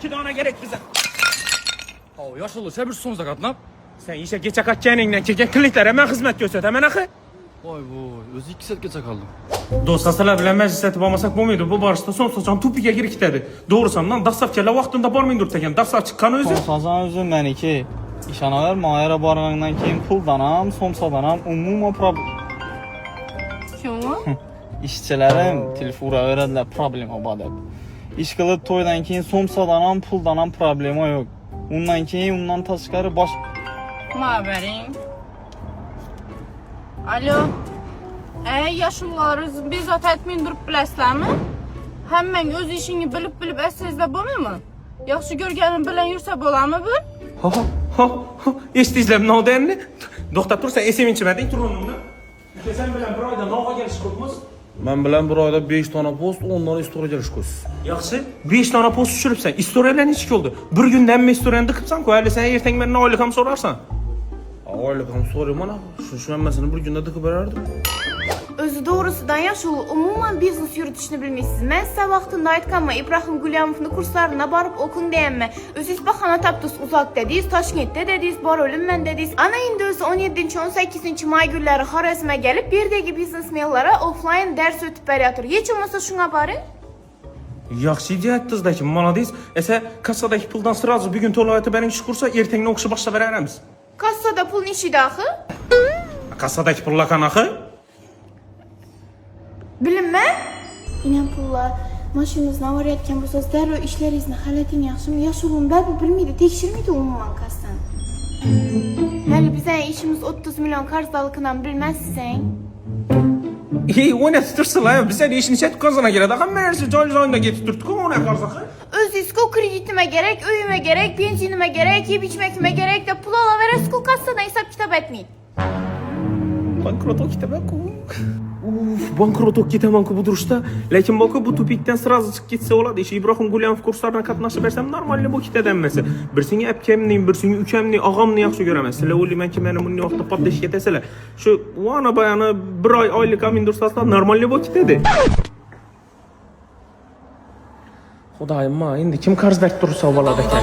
2 tane gerek bize. Yaşlı çevirsin qatnab. Sen işe geçe kaçacağınla kelgen klinikler hemen hizmet göster hemen akı. Voy voy, o'zi 2 soatgacha qoldim. Do'stlar bilan majlis etib olmasak bo'lmaydi. Bu borishda so'msajon tupiga girib ketadi. Doğrusandan dastavkalar vaqtında bormaydir degan. Dastav chiqqan o'zi. Somsajon o'zi meniki. İşanaver mayara borgandan keyin puldan ham, somsadan ham umuman problem. Kim? İşçilerim telefon uraveradilar problema bor deb. İş qilib to'ydan keyin somsadan ham, puldan ham problema yo'q. Undan keyin undan tashqari bosh Mabering. Alo. Yaşlılarız bezat etmeyin durup bilasizlarmi? Hemen öz işini bilib əsizdə bo'lmaymi? Yaxshi görgənin bilan yursa bo'ladimi bu? Ha. Eshitdingizlar nima deyapti? To'xtab tursa esim inchimading turunimni. Sen bilan bir oyda nog'a kelish ko'pmiz. Men bilan bir oyda 5 dona post, 10 dona istoriya kelishko'z. Yaxshi, 5 dona post tushiribsan. Istoriyalar necha bo'ldi? Bir kunda hamma istoriyani diqibsan-ku, hali sen ertaga mendan oylik ham so'rarsan. Oylik ham so'rayman, shu hammasini bir kunda diqib berardim. Özü doğrusudan yaşlı umuman biznes yürütüşünü bilmişsiniz. Ben size vaxtında aytkanma İbrahim Gülyamov'un kurslarına barıp okun deyemme. Özü bahana tapdınız uzak dediyiz, Taşkent'te dediyiz, bar ölümmen dediyiz. Ana indi özü 17-18 may günleri Xorazm'a gelip birdeki biznesmenlere offline ders ötüp beriyatır. Hiç olmasa şuna bari. Yaxshi idea aytdingiz-da, молодец. Esa kassadagi puldan sразу bugun to'lab aytib berish kursa ertangdan o'qishni boshlab beramiz. Kassada pul nechida axı? Kassadagi pullar qanaqa? Bilinme? İnan pullar. Maşinamızdan varayotgan bo'lsangiz darrov ishlaringizni halating yaxshimi? Yaxshimi baribir bilmaydi, tekshirmaydi umuman kassan. Hali bizning ishimiz 30 million qarzdorligidan bilmassizang. O'ynatib tursinlar, bizlar ishni chet qozona keladi. Hamma narsa joy-joyida ketib turibdi-ku, ona qarzaqa. O'zingizku kreditime gerek, uyime gerek, benzinime gerek, yeb ichmakime gerek deb pul olaverasiz-ku kassadan hisob kitob etmaydi. Bankrot olib ketaman-ku. Bankrot olib ketaman-ku bu durishda. Lekin boku bu tupikdan sразу chiqib ketsa bo'ladi. Ish Ibrohim Gulyamov kurslaridan qatnashib bersam normalni bo'lib ketadi hammasi. Birsinga akamning, birsinga ukamning, og'amni yaxshi ko'raman. Sizlar o'ylaymanki, meni bunday vaqtda poddesh ketasizlar. Shu vona bayani bir oy oylik amindursaslar normalni bo'lib ketadi. Xudoyim, endi kim qarzdor tursa bo'ladi ekan?